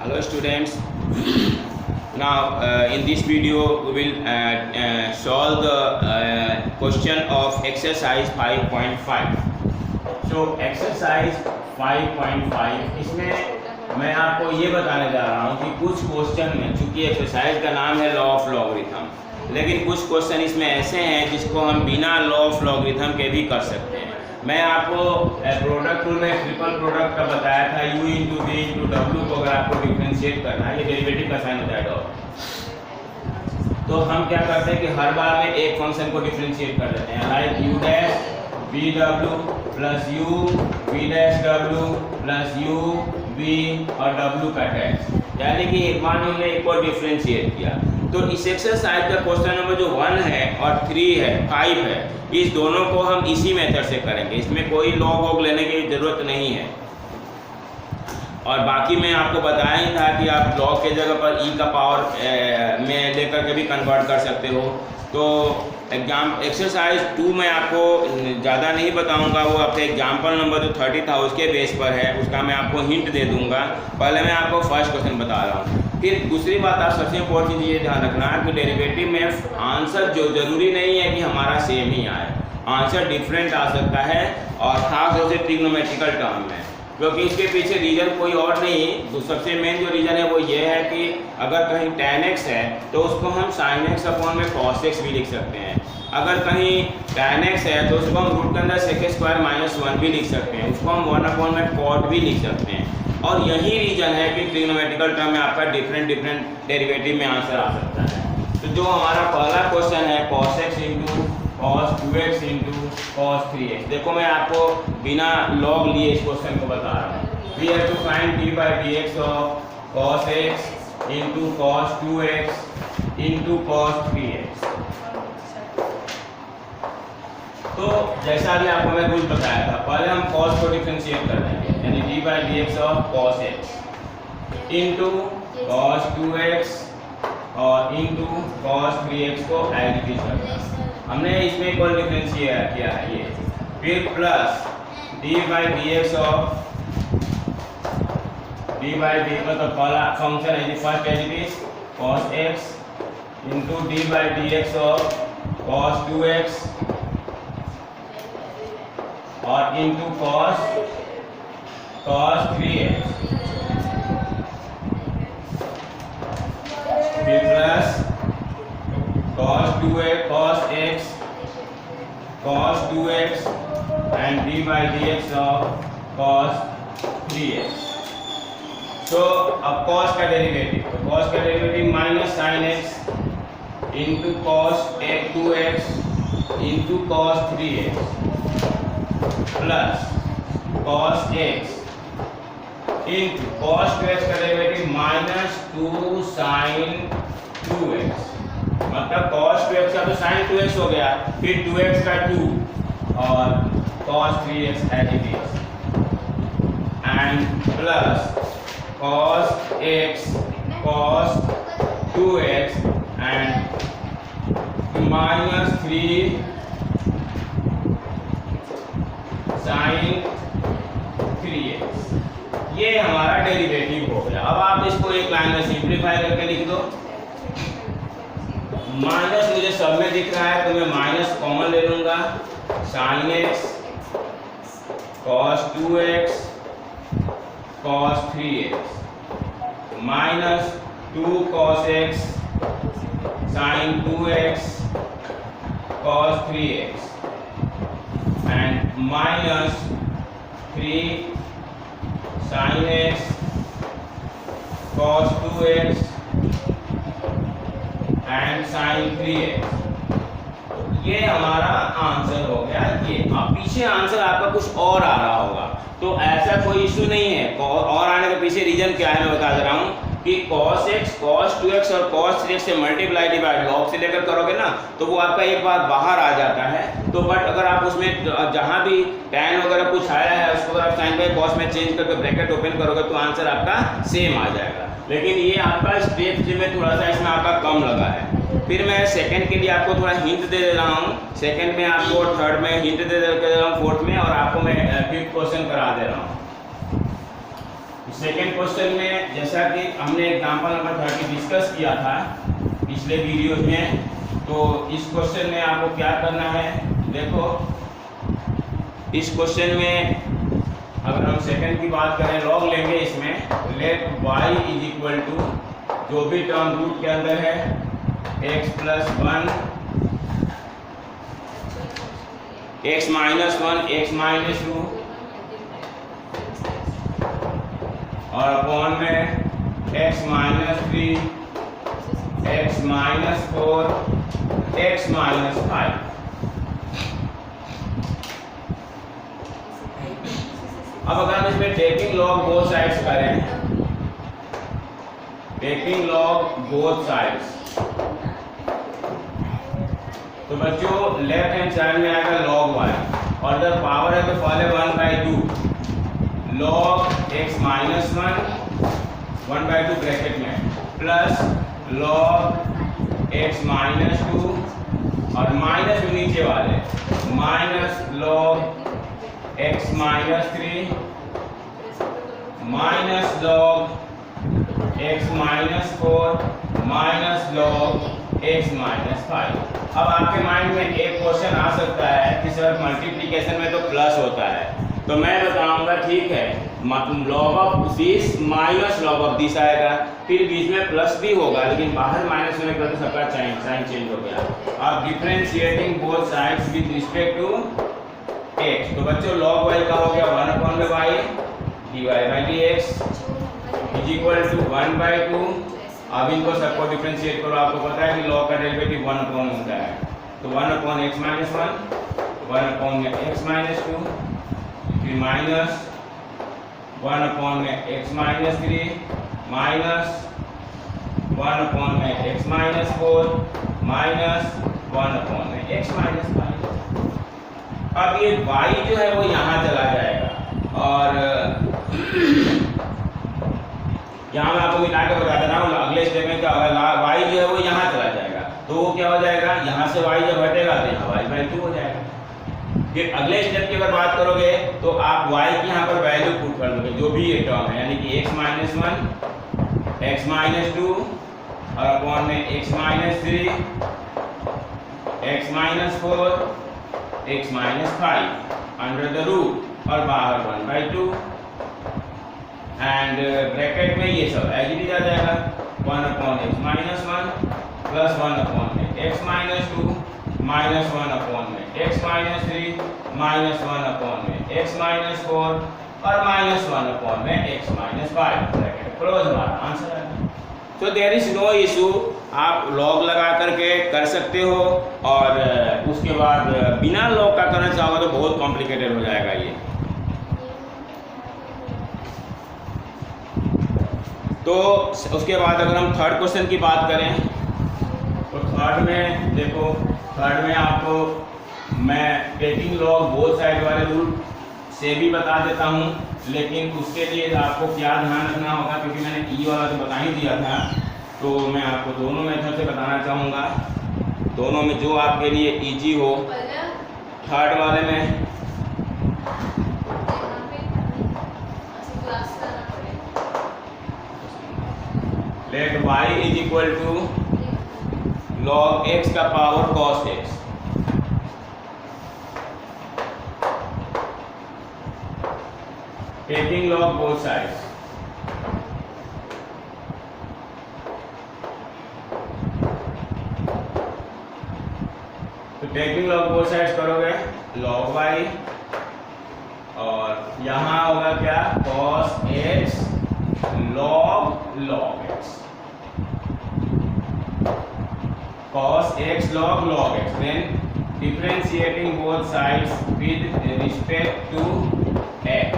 Hello students. Now in this video we will solve the question of exercise 5.5. So exercise 5.5 इसमें मैं आपको ये बताने जा रहा हूँ कि कुछ क्वेश्चन में, चूँकि एक्सरसाइज का नाम है लॉ ऑफ लॉगरिथम, लेकिन कुछ क्वेश्चन इसमें ऐसे हैं जिसको हम बिना लॉ ऑफ लॉगरिथम के भी कर सकते हैं। मैं आपको प्रोडक्ट रूल में ट्रिपल प्रोडक्ट का बताया था, u into V into W को अगर आपको डिफ्रेंशिएट करना है, ये डेरिवेटिव का साइन होता है डॉट। तो हम क्या करते हैं कि हर बार में एक फंक्शन को डिफ्रेंशिएट कर देते हैं, like u dash V W plus u V dash W plus u v और w का टैक्स, यानी कि एक बार हमने एक और डिफ्रेंशिएट किया। तो इस एक्सरसाइज का क्वेश्चन नंबर जो 1 है और 3 है 5 है, इस दोनों को हम इसी मेथड से करेंगे, इसमें कोई लॉग वॉग लेने की ज़रूरत नहीं है। और बाकी मैं आपको बताया ही था कि आप लॉग के जगह पर e का पावर में लेकर के भी कन्वर्ट कर सकते हो। तो एक्सरसाइज 2 में आपको ज़्यादा नहीं बताऊंगा, वो आपके एग्जाम्पल नंबर जो 30 था उसके बेस पर है, उसका मैं आपको हिंट दे दूंगा। पहले मैं आपको फर्स्ट क्वेश्चन बता रहा हूँ। फिर दूसरी बात, आप सबसे इम्पोर्टेंट चीज़ ये ध्यान रखना है कि डेरिवेटिव में आंसर जो ज़रूरी नहीं है कि हमारा सेम ही आए, आंसर डिफरेंट आ सकता है, और खास तौर से ट्रिग्नोमेट्रिकल टर्म में, क्योंकि इसके पीछे रीज़न कोई और नहीं, तो सबसे मेन जो रीज़न है वो ये है कि अगर कहीं tan x है तो उसको हम sin x अपॉन में cos x भी लिख सकते हैं। अगर कहीं tan x है तो उसको हम रूट के अंदर sec स्क्वायर माइनस 1 भी लिख सकते हैं, उसको हम 1 अपॉन में cot भी लिख सकते हैं। और यही रीज़न है कि ट्रिग्नोमेट्रिकल टर्म में आपका डिफरेंट डेरिवेटिव में आंसर आ सकता है। तो जो हमारा पहला क्वेश्चन है cos x into cos 2x into cos 3x, देखो मैं आपको बिना लॉग लिए इस क्वेश्चन को बता रहा हूँ। We have to find d by dx of cos x into cos 2x into cos 3x। तो जैसा भी आपको मैं रूल बताया था, पहले हम cos को डिफरेंशिएट कर देंगे, यानी d by dx of cos x into cos 2x और इंटू cos 3x को एज इट इज करना। हमने इसमें कोई डिफरेंशिएट किया है ये, फिर plus d by dx of d by dx मतलब पहला फंक्शन है, first as it is cos x into d by dx of cos 2x और इंटू cos 3x, फिर plus cos 2x cos 2x and d by dx of cos 3x। तो अब cos का derivative, तो cos का derivative minus sin x into cos 2x into cos 3x plus cos x into cos 2x का derivative minus 2 sin 2x, मतलब cos 2x का तो sin 2x हो गया, फिर 2x का 2 और cos 3x as it is, and plus cos x cos 2x and minus 3 sin 3x। ये हमारा डेरिवेटिव हो गया। अब आप इसको एक लाइन में सिंप्लीफाई करके लिख दो। माइनस मुझे सब में दिख रहा है तो मैं माइनस कॉमन ले लूंगा, sin x cos 2x cos 3x minus 2 cos x sin 2x cos 3x and minus 3 sin x cos 2x and sin 3x। ये हमारा आंसर हो गया। ये अब पीछे आंसर आपका कुछ और आ रहा होगा, तो ऐसा कोई इशू नहीं है। और आने के पीछे रीजन क्या है मैं बता दे रहा हूँ कि cos x cos 2x और cos 3x से मल्टीप्लाई डिवाइड लॉग से लेकर करोगे ना, तो वो आपका एक बार बाहर आ जाता है। तो बट अगर आप उसमें जहाँ भी tan वगैरह कुछ आया है उसको अगर आप sin बाई cos में चेंज करके ब्रैकेट ओपन करोगे तो आंसर आपका सेम आ जाएगा। लेकिन ये आपका स्टेप में थोड़ा सा इसमें आपका कम लगा है। फिर मैं सेकंड के लिए आपको थोड़ा हिंट दे रहा हूँ, सेकंड में आपको, थर्ड में हिंट दे रहा हूँ, फोर्थ में, और आपको मैं फिफ्थ क्वेश्चन करा दे रहा हूँ। सेकेंड क्वेश्चन में जैसा कि हमने एग्जाम्पल नंबर 30 डिस्कस किया था पिछले वीडियो में, तो इस क्वेश्चन में आपको क्या करना है, देखो इस क्वेश्चन में अगर हम सेकेंड की बात करें, लॉग लेंगे इसमें, let y is equal to जो भी टर्म रूट के अंदर है x plus 1, x minus 1, x minus 2 और अपॉन में x minus 3, x minus 4, x minus 5। अब अगर हम इसमें टेकिंग लॉग बोथ साइड्स करें, टेकिंग लॉग बोथ साइड्स, तो बच्चों लेफ्ट हैंड साइड में आएगा लॉग y और जब पावर है तो पहले 1/2 लॉग x माइनस 1/2 ब्रैकेट में प्लस लॉग x माइनस 2 और माइनस नीचे वाले minus log x minus 3 minus log x minus 4 minus log x minus 5। अब आपके माइंड में एक क्वेश्चन आ सकता है कि सर मल्टीप्लिकेशन में तो प्लस होता है, तो मैं बताऊंगा ठीक है log of this minus log of this आएगा, फिर बीच में प्लस भी होगा, लेकिन बाहर माइनस होने पर तो सबका साइन चेंज हो गया। अब differentiating both sides with respect to x, तो बच्चों log y का हो गया 1/y dy by dx is equal to 1/2। अब इनको सबको डिफरेंशिएट करो, आपको पता है कि log का डेरिवेटिव 1 होता है, तो 1/x माइनस 1 1/x माइनस 2 फिर minus 1/x minus 3 minus 1/x minus 4 minus 1/x minus 5। अब ये y जो है वो यहाँ चला जाएगा और यहाँ मैं आपको मिला के बता दे रहा हूँ अगले स्टेप में क्या होगा, y जो है वो यहाँ चला जाएगा, तो वो क्या हो जाएगा, यहाँ से y जब हटेगा तो यहाँ y/2 हो जाएगा। फिर अगले स्टेप की अगर बात करोगे तो आप y की यहाँ पर वैल्यू पुट कर दोगे जो भी ये टर्म है, यानी कि x माइनस 1, x माइनस 2 और अपॉन में x minus 3, x minus 4, x minus 5 under the root और बाहर 1/2 एंड ब्रैकेट में ये सब एज इट इज आ जाएगा 1/x minus 1 plus 1/x minus 2 minus 1/x minus 3 minus 1/x minus 4 और minus 1/x minus 5 bracket close. हमारा आंसर है। तो देयर इज नो इशू, आप लॉग लगा करके कर सकते हो और उसके बाद बिना लॉग का करना चाहोगे तो बहुत कॉम्प्लिकेटेड हो जाएगा ये। तो उसके बाद अगर हम थर्ड क्वेश्चन की बात करें तो थर्ड में देखो, थर्ड में आपको मैं टेकिंग लॉग बोथ साइड वाले रूल से भी बता देता हूँ, लेकिन उसके लिए आपको क्या ध्यान रखना होगा, क्योंकि मैंने ई वाला तो बता ही दिया था, तो मैं आपको दोनों मेथड से बताना चाहूँगा, दोनों में जो आपके लिए इजी हो। थर्ड वाले में let y is equal to log x का power cos x, taking log both sides, तो टेकिंग log both sides करोगे log y और यहाँ होगा क्या cos x log x, cos x log x, then differentiating both sides with respect to x,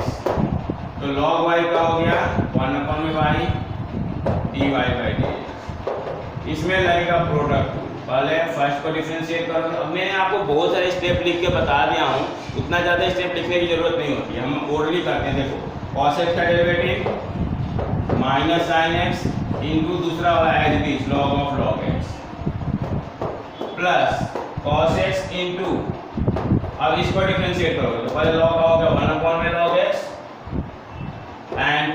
तो log y का हो गया 1/y dy by dx। इसमें लगेगा प्रोडक्ट, पहले फर्स्ट को डिफरेंशिएट करो। अब मैंने आपको बहुत सारे स्टेप लिख के बता दिया हूँ, उतना ज़्यादा स्टेप लिखने की जरूरत नहीं होती है, हम ओरली करते हैं। देखो cos x का derivative minus sine x into दूसरा वाला as it is log x plus cos x into, अब इसको डिफरेंशिएट करोगे तो पहले log का हो गया 1/log x and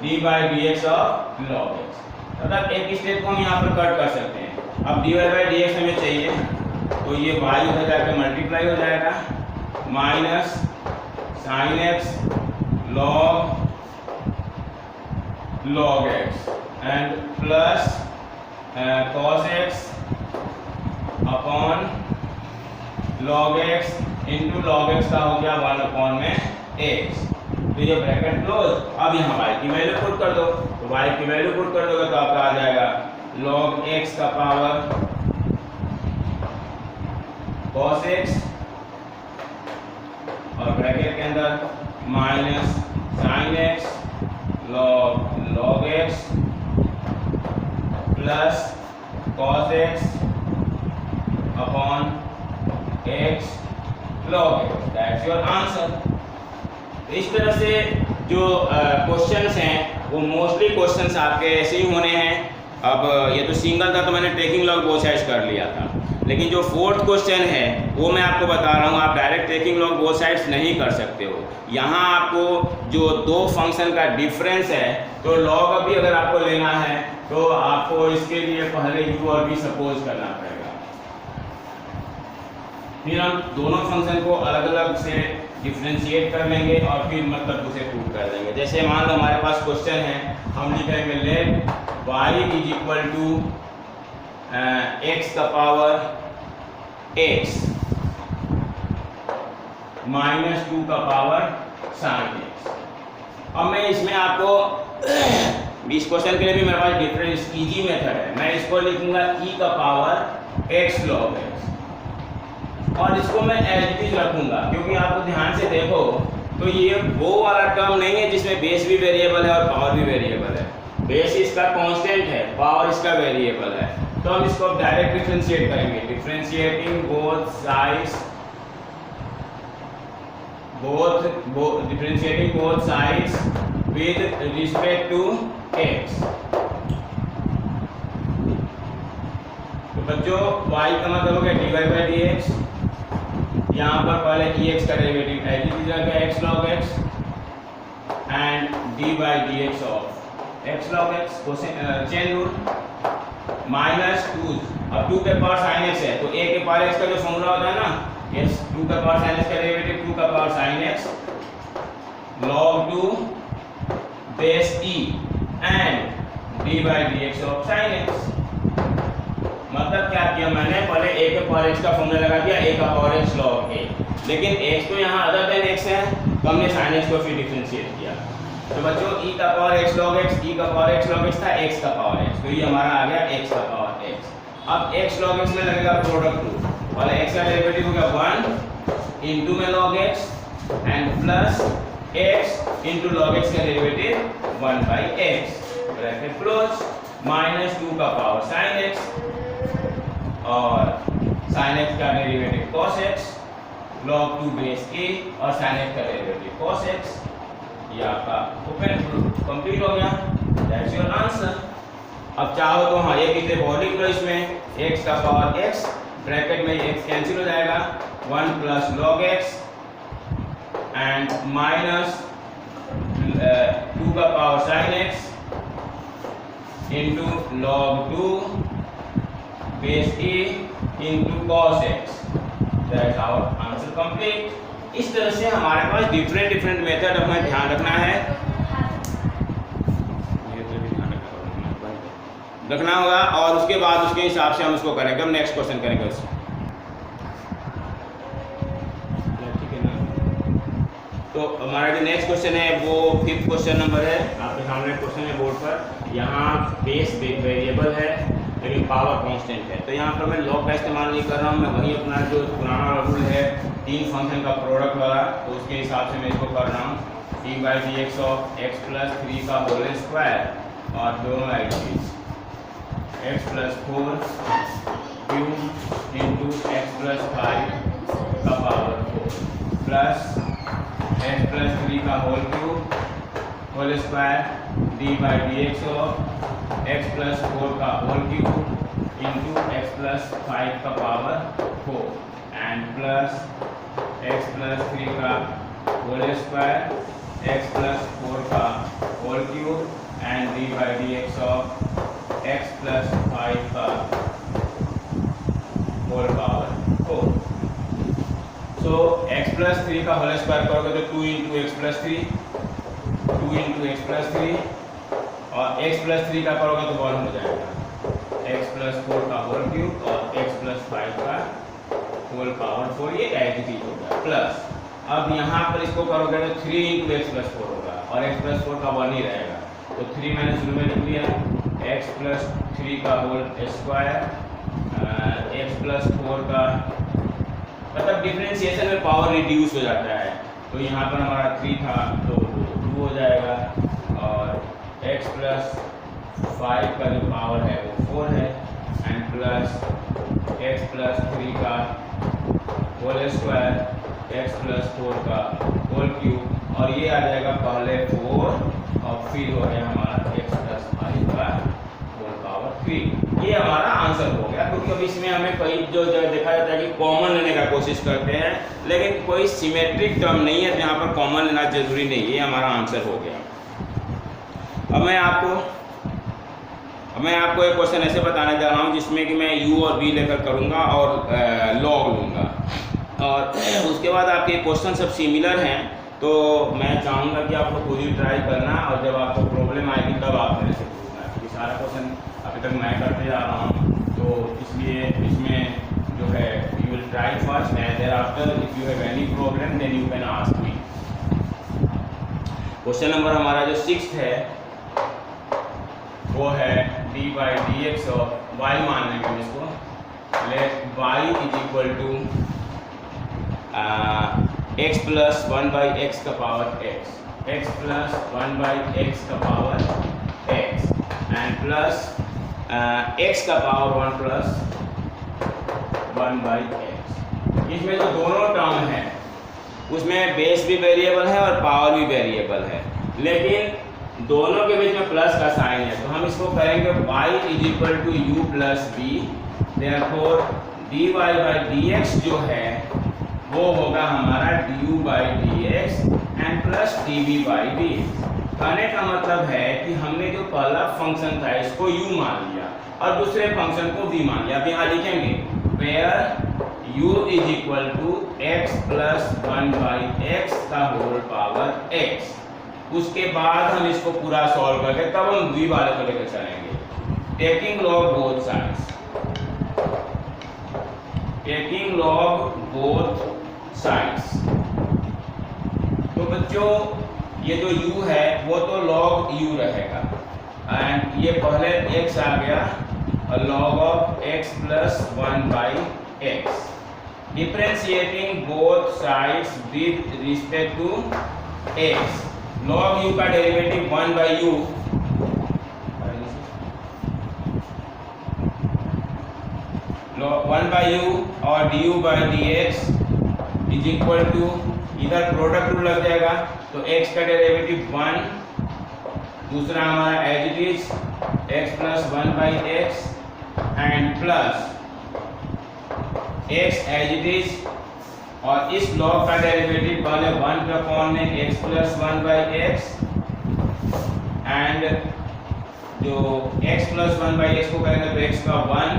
D by D X of log x. मतलब एक स्टेप को हम यहाँ पर कट कर सकते हैं। अब D Y by D X हमें चाहिए, तो ये वाई हो जाएगा मल्टीप्लाई हो जाएगा minus sine x log x and plus cos x upon log x into log x का हो गया 1 अपॉन में एक्स। तो ये ब्रैकेट क्लोज। अब यहाँ y की वैल्यू पुट कर दो, तो y की वैल्यू पुट कर दोगे तो आपका आ जाएगा log x का पावर cos x और ब्रैकेट के अंदर minus sin x log x plus cos x upon x log x। That's your answer. इस तरह से जो क्वेश्चंस हैं वो मोस्टली क्वेश्चंस आपके ऐसे ही होने हैं। अब ये तो सिंगल था तो मैंने टेकिंग लॉग बोथ साइड्स कर लिया था, लेकिन जो फोर्थ क्वेश्चन है वो मैं आपको बता रहा हूँ, आप direct taking log both sides नहीं कर सकते हो। यहाँ आपको जो दो फंक्शन का डिफरेंस है, तो लॉग अभी अगर आपको लेना है तो आपको इसके लिए पहले u और v सपोज करना पड़ेगा, फिर हम दोनों फंक्शन को अलग अलग से डिफरेंशिएट कर लेंगे और फिर मतलब उसे प्रूव कर देंगे। जैसे मान लो हमारे पास क्वेश्चन है, हम लिखेंगे let y is equal to x का पावर x माइनस 2 का पावर साइन x। अब मैं इसमें आपको इस क्वेश्चन के लिए भी मेरे पास डिफरेंस इजी मेथड है, मैं इसको लिखूंगा e का पावर x log x और इसको मैं एज इट इज रखूंगा, क्योंकि आपको ध्यान से देखो तो ये वो वाला टर्म नहीं है जिसमें बेस भी वेरिएबल है और पावर भी वेरिएबल है। बेस इसका कांस्टेंट है, पावर इसका वेरिएबल है, तो हम इसको डायरेक्ट डिफरेंशिएट करेंगे। Differentiating both sides differentiating both sides with respect to x। तो बच्चों y का मतलब हो गया dy बाई डी एक्स, यहाँ पर पहले ex का डेरिवेटिव एज इट इज आ गया x log x and d by D X of x log x को चेन रूल माइनस 2। अब 2 के पावर sin x है तो a के पावर x का जो फॉर्मूला होता है ना, yes 2 का पावर sin x का डेरिवेटिव 2 का power sin x log 2 base e and d by D X of sin x। मतलब क्या किया मैंने, पहले a के पावर x का फॉर्मूला लगा दिया a का पावर x log a, लेकिन x तो यहाँ अदर देन x है तो हमने sin x को फिर डिफरेंशिएट किया। तो बच्चों e का power x log x, e का पावर x log x था x का पावर x, तो ये हमारा आ गया x का पावर x। अब x log x में लगेगा प्रोडक्ट रूल, पहले x का डेरिवेटिव हो गया 1 इनटू में log x and plus x into log x का derivative 1 by x bracket close minus 2 का पावर sin x और sin x का derivative cos x log 2 base a और sin x का डेरिवेटिव cos x। ये आपका open complete हो गया। That's your answer. अब चाहो तो हाँ एक इसे और लिख लो, इसमें x का पावर x ब्रैकेट में x कैंसिल हो जाएगा 1 plus log x and minus 2 का power sin x into log 2 base a into cos x। That's our answer complete. इस तरह से हमारे पास डिफरेंट मेथड हमें ध्यान रखना है, रखना होगा और उसके बाद उसके हिसाब से हम उसको करेंगे। हम नेक्स्ट क्वेश्चन करेंगे उससे, ठीक है ना। तो हमारा जो नेक्स्ट क्वेश्चन है वो 5th क्वेश्चन नंबर है, आपके सामने क्वेश्चन है बोर्ड पर। यहाँ बेस वेरिएबल है लेकिन पावर कांस्टेंट है, तो यहाँ पर मैं लॉग का इस्तेमाल नहीं कर रहा हूँ, मैं वही अपना जो पुराना रूल है 3 फंक्शन का प्रोडक्ट वाला, तो उसके हिसाब से मैं इसको कर रहा हूँ d by D X of x plus 3 का होल स्क्वायर और दोनों आइडियल्स x plus 4 cube into x plus 5 का पावर 4 प्लस x प्लस 3 का whole cube whole square d by D X of x plus 4 का whole cube into x plus 5 का power 4 and plus x plus 3 का whole square x plus 4 का whole cube and D by D X of x plus 5 का whole power 4। सो x plus 3 का whole square करोगे तो 2 into x plus 3, 2 into x plus 3, और x plus 3 का करोगे तो 1 हो जाएगा, x प्लस 4 का होल क्यूब और x प्लस 5 का होल पावर 4, ये एज इट इज होगा। प्लस अब यहाँ पर इसको करोगे तो 3 इंटू एक्स प्लस 4 होगा और x प्लस 4 का 1 ही रहेगा, तो 3 मैंने शुरू में लिख लिया, x प्लस 3 का होल स्क्वायर, x प्लस 4 का, मतलब डिफरेंशिएशन में पावर रिड्यूस हो जाता है, तो यहाँ पर हमारा 3 था तो 2 हो जाएगा, और x प्लस 5 का जो पावर है वो 4 है, एंड प्लस x प्लस 3 का होल स्क्वायर, x प्लस 4 का होल क्यूब, और ये आ जाएगा पहले 4 और फिर हो गया हमारा x प्लस 5 का होल पावर 3। ये हमारा आंसर हो गया, क्योंकि अब इसमें हमें कई जो देखा जाता है कि कॉमन लेने का कोशिश करते हैं, लेकिन कोई सिमेट्रिक टर्म नहीं है जहाँ पर कॉमन लेना जरूरी नहीं, ये हमारा आंसर हो गया। अब मैं आपको एक क्वेश्चन ऐसे बताने जा रहा हूँ जिसमें कि मैं u और v लेकर करूँगा और लॉग लूँगा, और उसके बाद आपके क्वेश्चन सब सिमिलर हैं, तो मैं चाहूँगा कि आप लोग खुद ही ट्राई करना, और जब आपको प्रॉब्लम आएगी तब आप मेरे से पूछना, क्योंकि सारा क्वेश्चन अभी तक मैं करते जा रहा हूँ, तो इसलिए इसमें जो है you will try first and thereafter if you have any problem then you can ask me. Question number हमारा जो 6 है वो है डी बाई डी एक्स और वाई मान लेंगे हम इसको, let Y is equal to X plus 1 by X का power X, X plus 1 by X का power X, and plus X का पावर 1 प्लस 1 बाई एक्स। इसमें जो दोनों टर्म है उसमें बेस भी वेरिएबल है और पावर भी वेरिएबल है, लेकिन दोनों के बीच में प्लस का साइन है, तो हम इसको करेंगे y is equal to U plus B, therefore D Y by D X जो है वो होगा हमारा D U by D X and plus D V by D X. कहने का मतलब है कि हमने जो पहला फंक्शन था इसको u मान लिया और दूसरे फंक्शन को v मान लिया। अब यहाँ लिखेंगे where u is equal to X plus 1 by X का होल पावर x। उसके बाद हम इसको पूरा सॉल्व करके तब हम v वाले को लेकर चलेंगे, taking log both sides, taking log both sides. तो बच्चों ये जो u है वो तो लॉग u रहेगा, एंड ये पहले x आ गया और log of x plus 1 by X, differentiating both sides with respect to x। log u का derivative 1 by u, 1 by u और du by dx is equal to, इधर प्रोडक्ट रूल लग जाएगा तो x का डेरिवेटिव 1, दूसरा हमारा as it is x plus 1 by X and plus x as it is, और इस लॉग का डेरिवेटिव पहले 1 का फॉर्म में x plus 1 by X, and जो x प्लस 1 बाई एक्स को करेंगे तो x का 1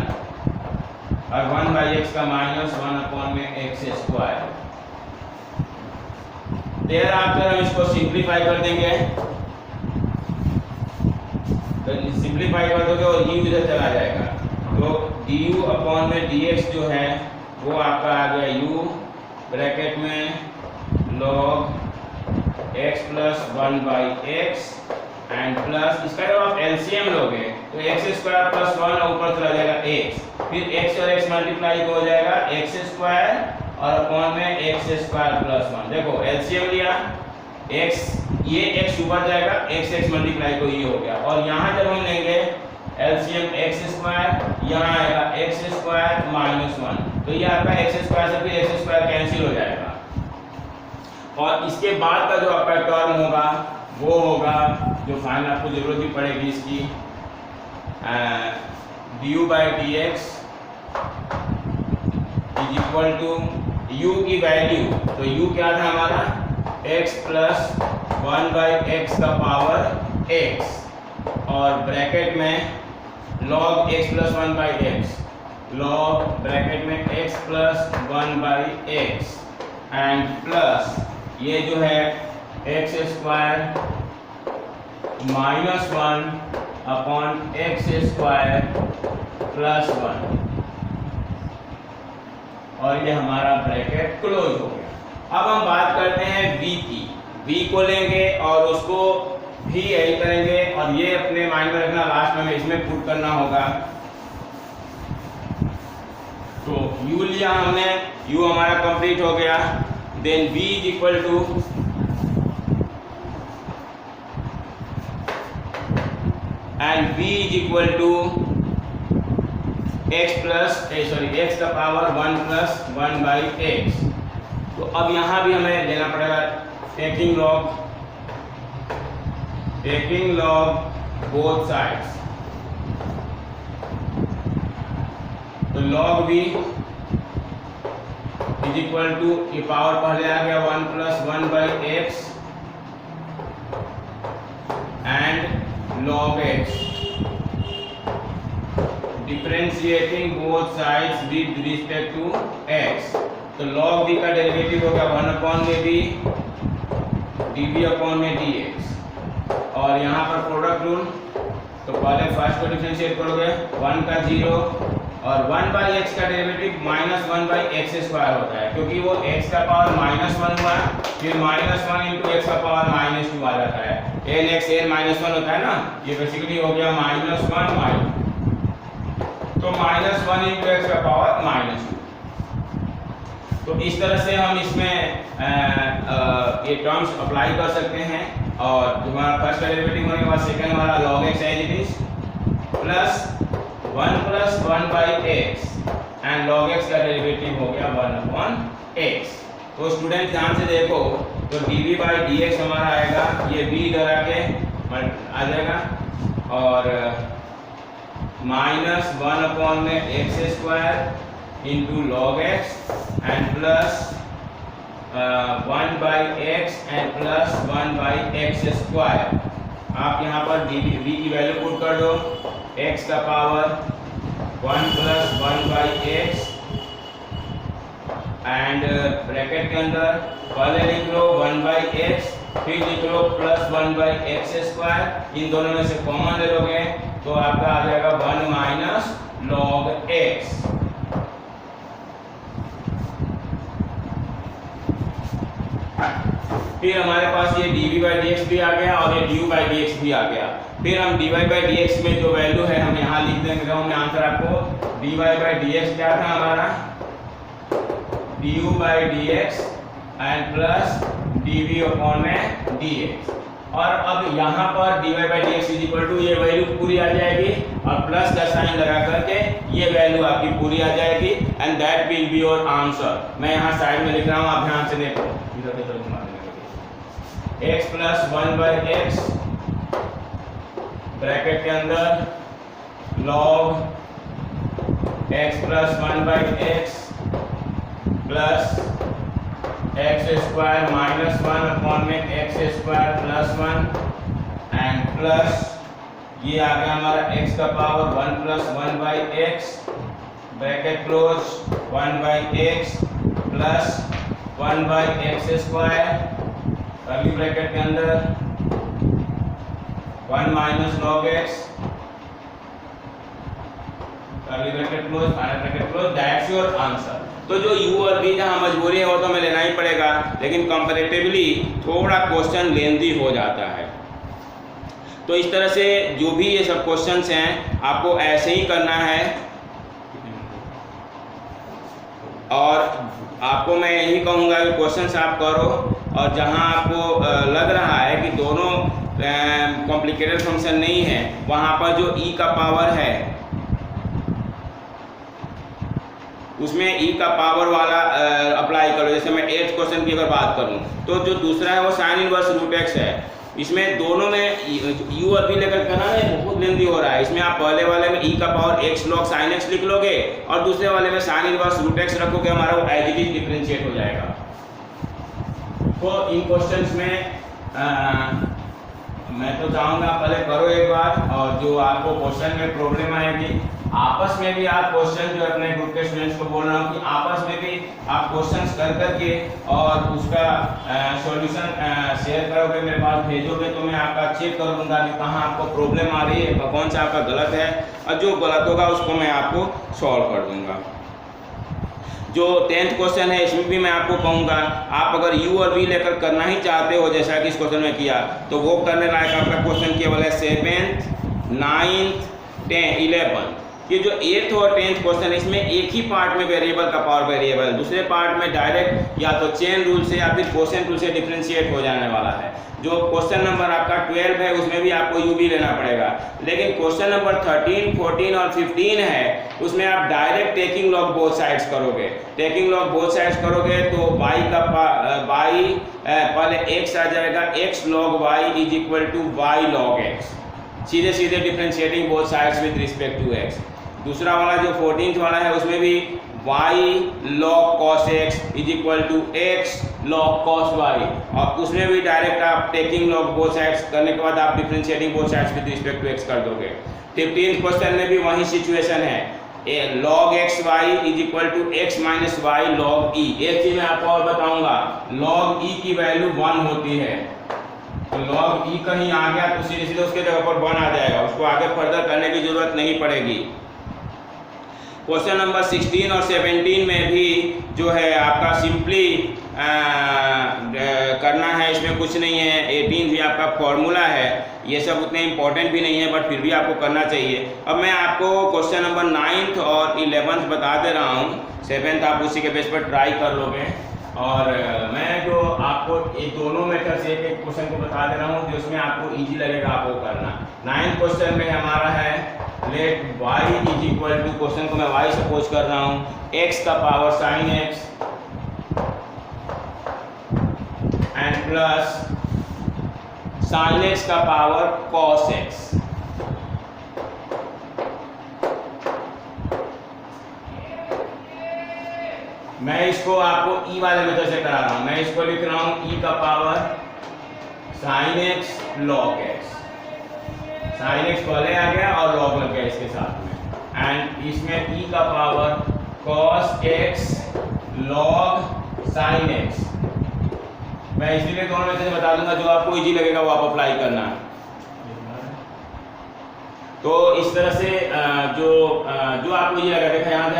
और 1 बाई एक्स का माइनस 1 अपॉन में एक्स स्क्वायर। देयर आफ्टर हम इसको सिंप्लीफाई कर देंगे, तो सिंप्लीफाई कर दोगे और u इधर चला जाएगा, तो du अपॉन में dx जो है वो आपका आ गया u ब्रैकेट में log x plus 1 by X and plus, इसका जब आप एलसीएम लोगे तो एक्स स्क्वायर प्लस 1 ऊपर चला जाएगा x, फिर x और x मल्टीप्लाई हो जाएगा एक्स स्क्वायर और अपॉन में एक्स स्क्वायर प्लस 1। देखो एलसीएम लिया x, ये x ऊपर जाएगा x मल्टीप्लाई को ये हो गया, और यहाँ जब हम लेंगे एलसीएम एक्स स्क्वायर, यहाँ आएगा एक्स स्क्वायर माइनस 1, तो ये आपका एक्स स्क्वायर से फिर एक्स स्क्वायर कैंसिल हो जाएगा, और इसके बाद का जो आपका टर्म होगा वो होगा जो फाइनल आपको जरूरत भी पड़ेगी इसकी, du by D X is equal to u की वैल्यू, तो u क्या था हमारा x प्लस 1 बाई एक्स का पावर x और ब्रैकेट में log x plus 1 by X, log bracket में x plus 1 by X and plus ये जो है X square minus 1 upon X square plus 1 और ये हमारा ब्रैकेट क्लोज हो गया। अब हम बात करते हैं v की। v को लेंगे और उसको भी यही करेंगे और ये अपने माइंड में रखना, लास्ट में इसमें पुट करना होगा। तो u लिया हमने, u हमारा कंप्लीट हो गया। Then v is equal to and v is equal to x का पावर 1 प्लस 1 बाई एक्स। तो अब यहाँ भी हमें लेना पड़ेगा टेकिंग लॉग बोथ साइड्स। तो log v is equal to, ये पावर पहले आ गया 1 plus 1 by X and log x, differentiating both sides with respect to x। तो log v का डेरिवेटिव होगा 1 अपॉन में v dv अपॉन में dx और यहाँ पर प्रोडक्ट रूल। तो पहले फर्स्ट को डिफरेंशिएट करोगे 1 का 0 और 1 बाई एक्स का derivative minus 1 by x square होता है, क्योंकि वो x का पावर माइनस 1 हुआ, फिर माइनस 1 इंटू एक्स का पावर माइनस 2 आ जाता है। n x n माइनस 1 होता है ना, ये बेसिकली हो गया माइनस 1 माइनस, तो माइनस 1 इंटू एक्स का पावर माइनस 2। तो इस तरह से हम इसमें ये टर्म्स अप्लाई कर सकते हैं। और तुम्हारा फर्स्ट का डेरिवेटिव होने के बाद सेकंड हमारा log x as it is plus 1 plus 1 by X and log x का डेरिवेटिव हो गया 1 अपॉन एक्स। तो स्टूडेंट ध्यान से देखो, तो dv बाई dx हमारा आएगा, ये v इधर आके आ जाएगा और माइनस 1 अपॉन में x square into log x and plus 1 by X and plus 1 by x square. आप यहाँ पर v की वैल्यू पुट कर दो, x का power 1 plus 1 by X and bracket के अंदर पहले लिख लो 1 बाई एक्स, फिर लिख लो प्लस 1 बाई एक्स स्क्वायर। इन दोनों में से कॉमन ले लोगे तो आपका आ जाएगा 1 माइनस log x। फिर हमारे पास ये dv बाई dx भी आ गया और ये du बाई dx भी आ गया। फिर हम dy बाई dx में जो वैल्यू है हम यहाँ लिख देंगे। हमने आंसर आपको dy बाई dx क्या था हमारा, du by dx and plus dv upon में dx। और अब यहाँ पर dy by dx is equal to, ये वैल्यू पूरी आ जाएगी और प्लस का साइन लगा करके ये वैल्यू आपकी पूरी आ जाएगी and that will be your answer. मैं यहाँ साइड में लिख रहा हूँ, आप ध्यान से देखो, इधर इधर घुमा देंगे। x plus 1 by x bracket के अंदर log x plus 1 by x plus x square minus 1 upon में x square plus 1 and plus ये आ गया हमारा x का power 1 plus 1 by x bracket close 1 by x plus 1 by x square curly bracket के अंदर 1 minus log x curly bracket close final bracket close, that's your answer. तो जो u और v जहाँ मजबूरी है वो तो हमें लेना ही पड़ेगा, लेकिन कंपैरेटिवली थोड़ा क्वेश्चन लेंथी हो जाता है। तो इस तरह से जो भी ये सब क्वेश्चंस हैं आपको ऐसे ही करना है और आपको मैं यही कहूँगा कि क्वेश्चंस आप करो और जहाँ आपको लग रहा है कि दोनों कॉम्प्लिकेटेड फंक्शन नहीं है, वहाँ पर जो e का पावर है उसमें e का पावर वाला अप्लाई करो। जैसे मैं 8th क्वेश्चन की अगर बात करूँ तो जो दूसरा है वो साइन इनवर्स रूट एक्स है। इसमें दोनों में u और v लेकर करना है, बहुत लेंदी हो रहा है। इसमें आप पहले वाले में e का power x log sin x लिख लोगे और दूसरे वाले में साइन इनवर्स रूट एक्स रखोगे, हमारा वो एज इट इज डिफरेंशिएट हो जाएगा। तो इन क्वेश्चंस में मैं तो चाहूँगा पहले करो एक बार, और जो आपको क्वेश्चन में प्रॉब्लम आएगी आपस में भी आप क्वेश्चन जो अपने ग्रुप के स्टूडेंट्स को बोल रहा हूँ कि आपस में भी आप क्वेश्चंस कर करके और उसका सॉल्यूशन शेयर करोगे, मेरे पास भेजोगे, तो मैं आपका चेक कर लूँगा कि कहाँ आपको प्रॉब्लम आ रही है, कौन सा आपका गलत है, और जो गलत होगा उसको मैं आपको सॉल्व कर दूँगा। जो 10th क्वेश्चन है इसमें भी मैं आपको कहूँगा, आप अगर यू और वी लेकर करना ही चाहते हो जैसा कि इस क्वेश्चन में किया, तो वो करने लायक आपका क्वेश्चन केवल है 7th, 9th, 10th, 11th। ये जो 8th और 10th क्वेश्चन है इसमें एक ही पार्ट में वेरिएबल का पावर वेरिएबल, दूसरे पार्ट में डायरेक्ट या तो चेन रूल से या फिर क्वेश्चन रूल से डिफरेंशिएट हो जाने वाला है। जो क्वेश्चन नंबर आपका 12 है उसमें भी आपको यू भी लेना पड़ेगा, लेकिन क्वेश्चन नंबर 13, 14 और 15 है उसमें आप direct taking log both sides करोगे। टेकिंग लॉग बोथ साइड्स करोगे तो y का पहले x आ जाएगा, x log y is equal to y log x, सीधे सीधे differentiating both sides with respect to x। दूसरा वाला जो 14th वाला है उसमें भी y log cos x is equal to x log cos y, और उसमें भी डायरेक्ट आप टेकिंग log बोथ साइड्स करने के बाद आप differentiating both sides with respect to x कर दोगे। 15th क्वेश्चन में भी वही सिचुएशन है, log x y is equal to x minus Y log e। एक चीज मैं आपको और बताऊंगा, log e की वैल्यू 1 होती है, तो log e कहीं आ गया तो सीधे सीधे उसके जगह पर 1 आ जाएगा, उसको आगे फर्दर करने की जरूरत नहीं पड़ेगी। क्वेश्चन नंबर 16 और 17 में भी जो है आपका सिंपली करना है, इसमें कुछ नहीं है। 18 भी आपका फॉर्मूला है, ये सब उतने इंपॉर्टेंट भी नहीं है बट फिर भी आपको करना चाहिए। अब मैं आपको क्वेश्चन नंबर 9th और 11th बता दे रहा हूँ, 7th आप उसी के बेस पर ट्राई कर लोगे, और मैं जो आपको ये दोनों मेथड से एक एक क्वेश्चन को बता दे रहा हूँ जो उसमें आपको इजी लगेगा आपको करना। 9th क्वेश्चन में हमारा है let y is equal to, question को मैं y सपोज कर रहा हूँ, x का power sine x and plus sine x का पावर cos x। मैं इसको आपको e वाले मेथड से करा रहा हूँ, मैं इसको लिख रहा हूँ e का power sine x log x, sine x पहले आ गया और log लग गया इसके साथ में, एंड इसमें e का power cos x log sine x। मैं इसलिए दोनों में से बता दूंगा, जो आपको इजी लगेगा वो आप अप्लाई करना है। तो इस तरह से जो आपको ये लगा, देखा यहाँ से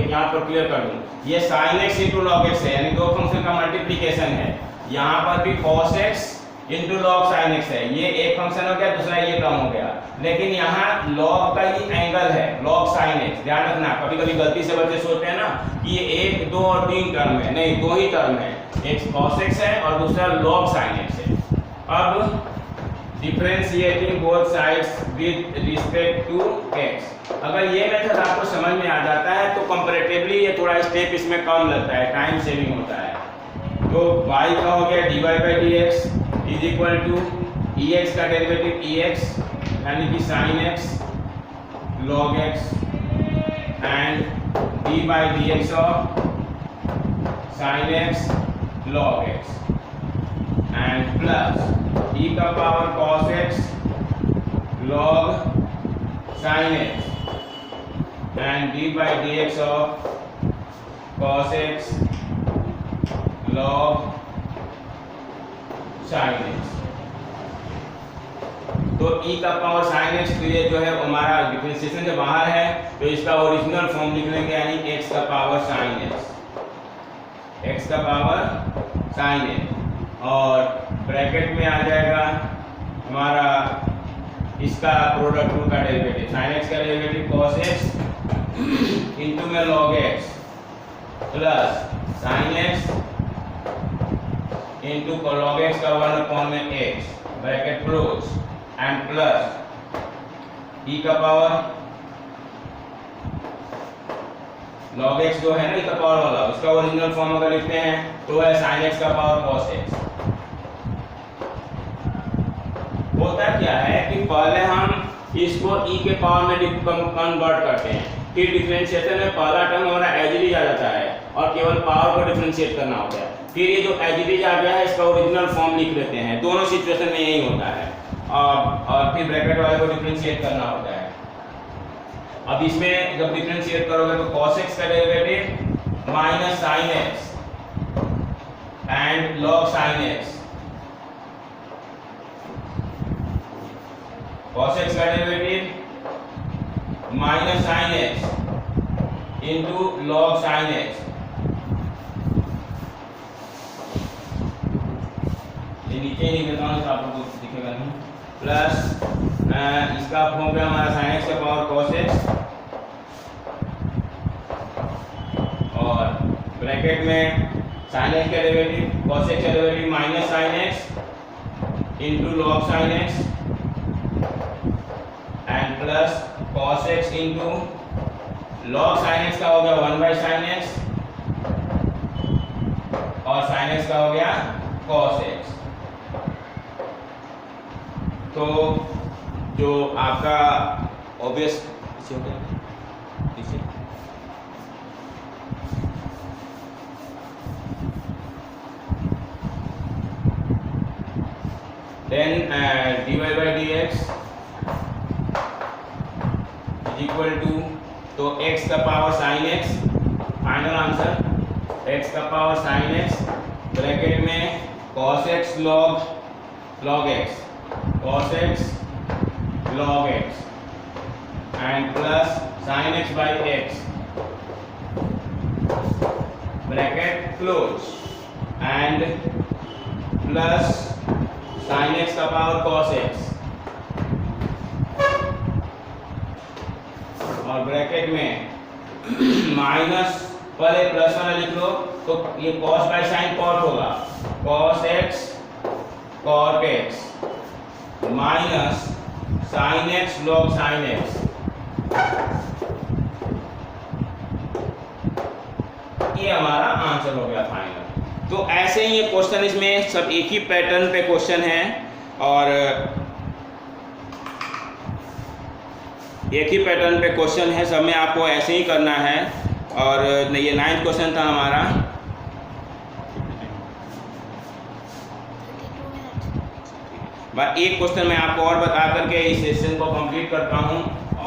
यहाँ पर क्लियर कर दूँ, ये sine x into log X है, यानी दो फंक्शन का मल्टीप्लीकेशन है। यहाँ पर भी cos x into log sign x है, ये एक फंक्शन हो गया, दूसरा ये टर्म हो गया, लेकिन यहाँ log का ही एंगल है log साइन x। ध्यान रखना, कभी कभी गलती से बच्चे सोचते हैं ना कि ये 1, 2 और 3 टर्म है, नहीं, 2 ही टर्म है, एक cos x है और दूसरा log साइन x है। अब differentiating both sides with respect to x, अगर ये मेथड आपको समझ में आ जाता है तो कंपैरेटिवली ये थोड़ा स्टेप इसमें कम लगता है, टाइम सेविंग होता है। तो y का हो गया dy by dx is equal to ex का डेरिवेटिव ex यानी कि sin x log x and d by dx of sin x log x and plus e का power cos x log sin x and d by dx of cos x log sin x। तो e का power sin x तो ये जो है हमारा differentiation के बाहर है, तो इसका ओरिजिनल फॉर्म लिख लेंगे, यानी x का पावर sin x का पावर sin x, और ब्रैकेट में आ जाएगा हमारा इसका प्रोडक्ट रूल का डेरिवेटिव, साइन x का डेरिवेटिव cos x इंटू में log x plus sine x into log x का 1/x bracket close and plus e का पावर log x जो है ना e का पावर वाला, उसका ओरिजिनल फॉर्म अगर लिखते हैं तो है sin x का पावर cos x। होता क्या है कि पहले हम इसको e के पावर में कन्वर्ट करते हैं, फिर डिफरेंशिएशन में पहला टर्म हमारा एज इट इज आ जाता है और केवल पावर को डिफरेंशिएट करना होता है। फिर ये जो एज इट इज आ गया है इसका ओरिजिनल फॉर्म लिख लेते हैं, दोनों सिचुएशन में यही होता है। और फिर ब्रैकेट वाले को डिफरेंशिएट करना होता है। अब इसमें जब डिफरेंशिएट करोगे तो cos x का derivative minus sine x and log sin x, cos x का derivative minus sine x into log sin x, ये नीचे ही लिख देता हूँ तो आप लोगों को दिखेगा नहीं, प्लस इसका हो गया हमारा sin x का पावर cos x और ब्रैकेट में sin x का डेरिवेटिव cos x का derivative minus sin x into log sin x and plus cos x into log sin x का हो गया 1 by sin x और sin x का हो गया cos x। तो जो आपका ऑब्वियस हो गया then dy by dx is equal to, तो x का power sin x, final answer x का पावर sin x ब्रैकेट में cos x log x, cos x log x and plus sin x by x bracket close and plus sin x का power cos x और bracket में minus, पहले plus वाला लिख लो तो ये cos बाय sin cot होगा, cos x cot x minus sin x log sin x, ये हमारा आंसर हो गया फाइनल। तो ऐसे ही ये क्वेश्चन, इसमें सब एक ही पैटर्न पे क्वेश्चन है और एक ही पैटर्न पे क्वेश्चन है, सब में आपको ऐसे ही करना है। और ये 9th क्वेश्चन था हमारा। एक क्वेश्चन मैं आपको और बता करके इस सेशन को कंप्लीट करता हूँ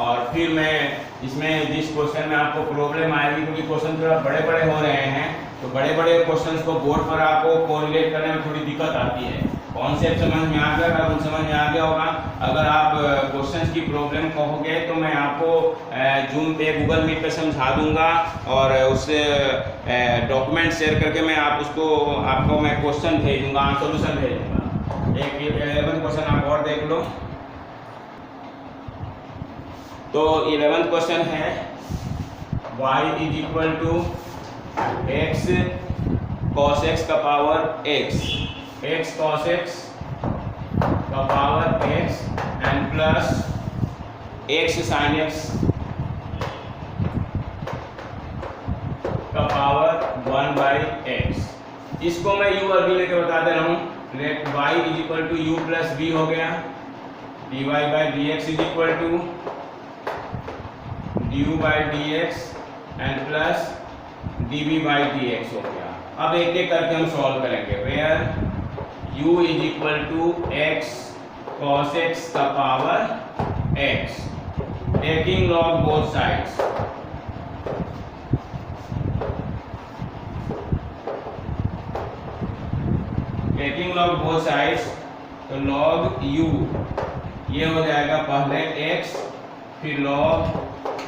और फिर मैं इसमें जिस क्वेश्चन में आपको प्रॉब्लम आएगी, क्योंकि क्वेश्चन थोड़ा बड़े बड़े हो रहे हैं तो बड़े बड़े क्वेश्चंस को बोर्ड पर आपको कोरिलेट करने में थोड़ी दिक्कत आती है। कॉन्सेप्ट समझ में आ गया, अगर समझ में आ गया होगा, अगर आप क्वेश्चंस की प्रॉब्लम कहोगे तो मैं आपको जूम पे गूगल मीट पे समझा दूंगा और उससे डॉक्यूमेंट शेयर करके मैं आपको मैं क्वेश्चन भेजूंगा, सोल्यूशन भेजूंगा। एक 11th क्वेश्चन आप और देख लो। तो 11th क्वेश्चन है y is equal to x cos x का power x, x cos x का power x and plus x sin x का पावर 1 by x। इसको मैं u अभी लेके बता दे रहा हूँ। Let y is equal to u plus b हो गया, dy by dx is equal to du by dx and plus dv by dx हो गया। अब एक एक करके हम सॉल्व करेंगे। Where u is equal to x cos x का power x, taking log both sides, taking log both sides, तो log u ये हो जाएगा पहले x फिर log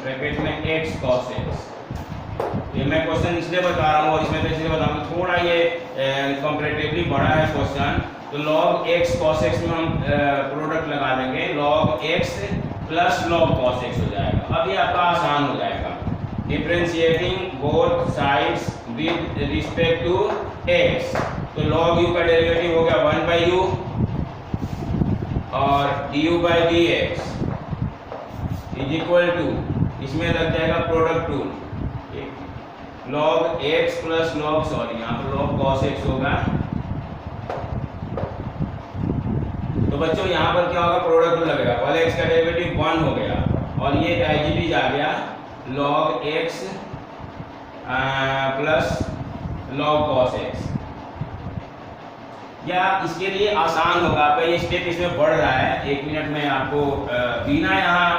ब्रैकेट में x cos x। ये मैं क्वेश्चन इसलिए बता रहा हूँ और इसमें तो इसलिए बताऊँ, थोड़ा ये कंपैरेटिवली बड़ा है क्वेश्चन। तो log x cos x में हम प्रोडक्ट लगा देंगे, log x plus log cos x हो जाएगा। अब ये आपका आसान हो जाएगा। Differentiating both sides with respect to x, तो log u का डेरिवेटिव हो गया 1 by u और du by dx is equal to, इसमें लग जाएगा product tool, log x plus log, sorry यहाँ पर log cos x होगा। तो बच्चों यहाँ पर क्या होगा, प्रोडक्ट टूल लगेगा। पहले x का डेरिवेटिव 1 हो गया और ये एज इट इज आ गया log x plus log cos x। या इसके लिए आसान होगा, आपका ये स्टेप इसमें बढ़ रहा है, 1 मिनट में आपको बिना यहाँ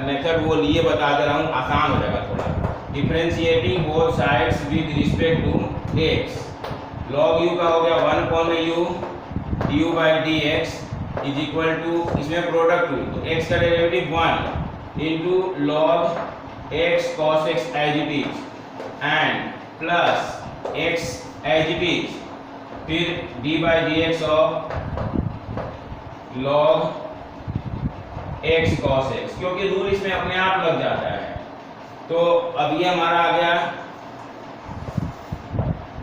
मेथड वो लिए बता दे रहा हूँ, आसान हो जाएगा थोड़ा। Differentiating both sides with respect to x, log u का हो गया 1/u du by dx is equal to, इसमें प्रोडक्ट टू तो x का derivative 1 into log x cos x as it is and plus x as it is, फिर d by dx ऑफ log x cos x, क्योंकि rule इसमें अपने आप लग जाता है। तो अब ये हमारा आ गया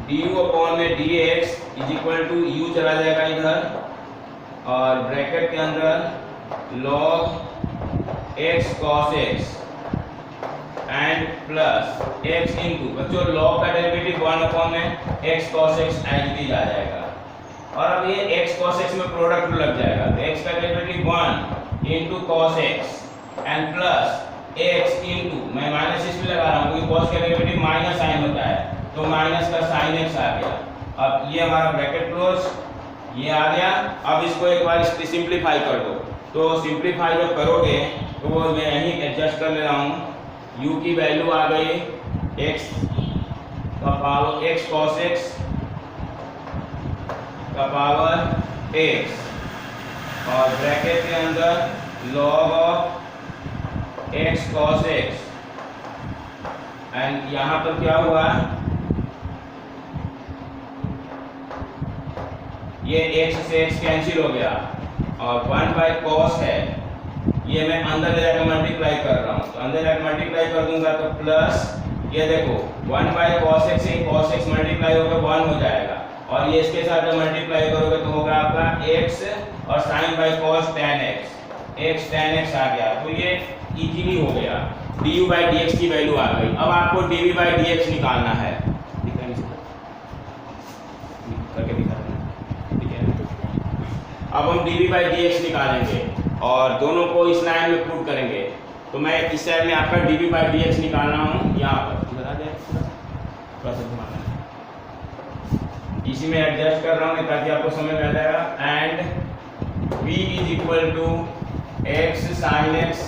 du अपॉन में dx is equal to u चला जाएगा इधर और ब्रैकेट के अंदर log x cos x and plus x into, बच्चों log का डेरिवेटिव 1 अपॉन में x cos x as it is आ जाएगा। और अब ये x cos x में प्रोडक्ट लग जाएगा, तो x का derivative 1 into cos x and plus x into, मैं माइनस इसमें लगा रहा हूँ क्योंकि cos का डेरिवेटिव माइनस साइन होता है, तो माइनस का साइन x आ गया। अब ये हमारा ब्रैकेट क्लोज, ये आ गया। अब इसको एक बार सिंप्लीफाई कर दो, तो सिंप्लीफाई जब करोगे तो वो मैं यहीं एडजस्ट कर ले रहा हूँ, u की वैल्यू आ गई x का पावर x cos x का पावर x और ब्रैकेट के अंदर log of x cos x and यहाँ पर क्या हुआ, ये x से x कैंसिल हो गया और 1/cos है, ये मैं अंदर ले जाकर मल्टीप्लाई कर रहा हूँ, तो अंदर जाकर मल्टीप्लाई कर दूंगा तो प्लस ये देखो 1/cos x से cos x मल्टीप्लाई होकर 1 हो जाएगा और ये इसके साथ जब मल्टीप्लाई करोगे तो होगा आपका x और sin by cos tan x, x tan x आ गया। तो ये इजीली हो गया, du by dx की वैल्यू आ गई। अब आपको dv by dx निकालना है, करके दिखाना, ठीक है। अब हम dv by dx निकालेंगे और दोनों को इस लाइन में पुट करेंगे। तो मैं इस साइड में आपका dv by dx निकाल रहा हूँ, यहाँ पर बता दें थोड़ा सा घुमाना है, इसी में एडजस्ट कर रहा हूँ ताकि आपको समझ में आ जाएगा। And v is equal to x sin x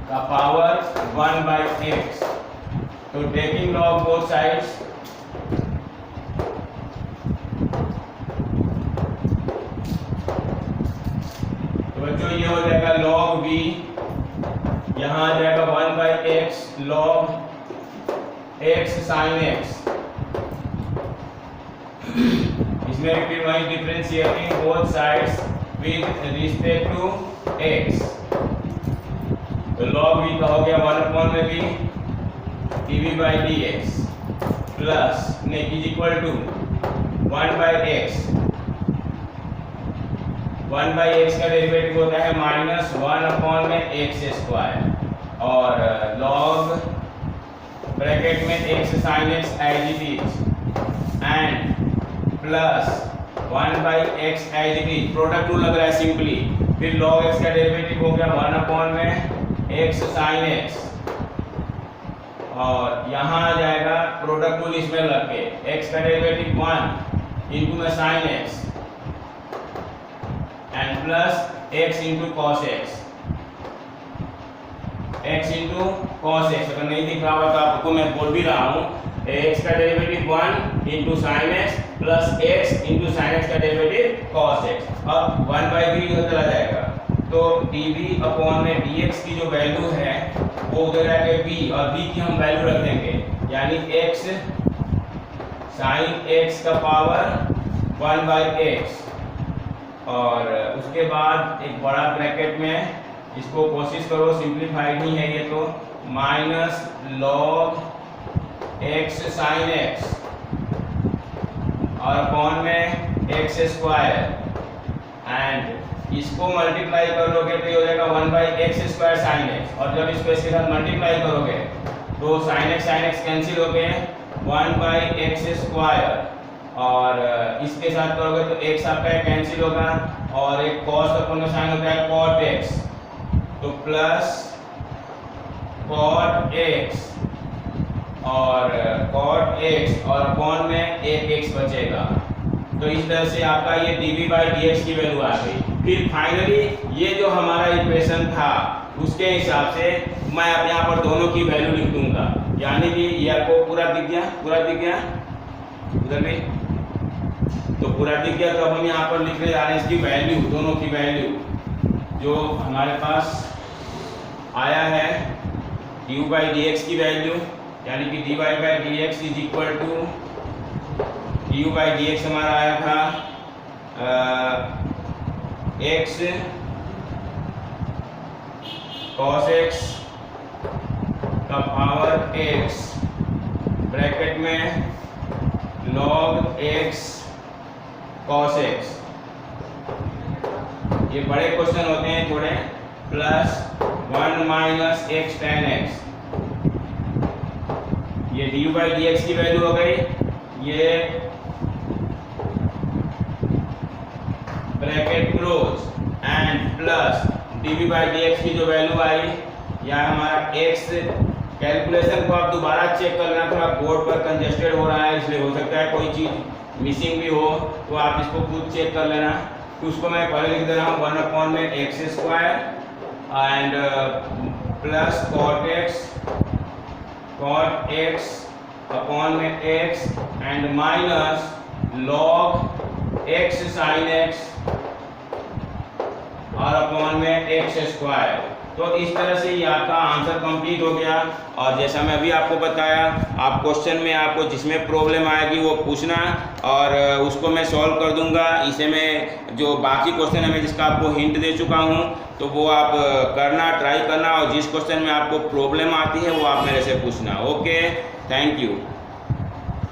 का पावर 1/x, तो टेकिंग log बोथ साइड्स, तो बच्चों ये हो जाएगा log v, यहाँ आ जाएगा 1/x log x sin x, इसमें फिर वही differentiating both sides with respect to x, तो log v का हो गया 1 अपॉन में v dv by dx plus neck is equal to 1/x, 1/x का डेरिवेटिव होता है -1 अपॉन में x स्क्वायर और log ब्रैकेट में x sin x as it is and plus 1/x as it is, product rule लग रहा है simply, फिर log x का डेरिवेटिव हो गया 1 अपॉन में x sin x और यहाँ आ जाएगा प्रोडक्ट रूल इसमें लग के x का डेरिवेटिव 1 इंटू में sin x and plus x into cos x, x into cos x। अगर नहीं दिख रहा होगा तो आपको मैं बोल भी रहा हूँ, x का derivative 1 into sine x plus x into sine x का डेरिवेटिव cos x। अब 1/v इधर चला जाएगा, तो dv अपॉन में dx की जो वैल्यू है वो उधर आके v और v की हम वैल्यू रख देंगे, यानी x sin x का पावर 1/x और उसके बाद एक बड़ा ब्रैकेट में, इसको कोशिश करो सिंप्लीफाइड ही है ये, तो minus log x sin x और अपॉन में x स्क्वायर एंड इसको मल्टीप्लाई करोगे तो ये हो जाएगा 1/x स्क्वायर sin x और जब इसको इसके साथ मल्टीप्लाई करोगे तो sin x कैंसिल हो गए 1/x स्क्वायर और इसके साथ करोगे तो x आपका कैंसिल होगा और एक cos अपॉन में साइन होता है cot x, तो प्लस cot x और cot x और अपॉन में एक x बचेगा। तो इस तरह से आपका ये dv/dx की वैल्यू आ गई। फिर फाइनली ये जो हमारा इक्वेशन था उसके हिसाब से मैं अब यहाँ पर दोनों की वैल्यू लिख दूंगा, यानी कि ये आपको पूरा दिख गया उधर भी, तो पूरा दिख गया। तो अब हम यहाँ पर लिखने जा रहे हैं इसकी वैल्यू, दोनों की वैल्यू जो हमारे पास आया है du/dx की वैल्यू, यानी कि dy/dx is equal to du/dx हमारा आया था x cos x का पावर x ब्रैकेट में log x cos x। ये बड़े क्वेश्चन होते हैं थोड़े, plus 1 minus x tan x। ये du/dx की वैल्यू हो गई, ये bracket close and plus dv/dx की जो वैल्यू आई, या हमारा x। कैलकुलेशन को आप दोबारा चेक कर लेना, थोड़ा बोर्ड पर कंजेस्टेड हो रहा है इसलिए हो सकता है कोई चीज़ मिसिंग भी हो, तो आप इसको खुद चेक कर लेना। तो उसको मैं पहले लिख दे रहा हूँ 1/x² and plus cot x upon में x and minus log x sin x और अपॉन में x²। तो इस तरह से ये आपका आंसर कंप्लीट हो गया। और जैसा मैं अभी आपको बताया, आप क्वेश्चन में आपको जिसमें प्रॉब्लम आएगी वो पूछना और उसको मैं सॉल्व कर दूंगा। इसे मैं जो बाकी क्वेश्चन है मैं जिसका आपको हिंट दे चुका हूँ, तो वो आप करना, ट्राई करना, और जिस क्वेश्चन में आपको प्रॉब्लम आती है वो आप मेरे से पूछना। Okay, thank you.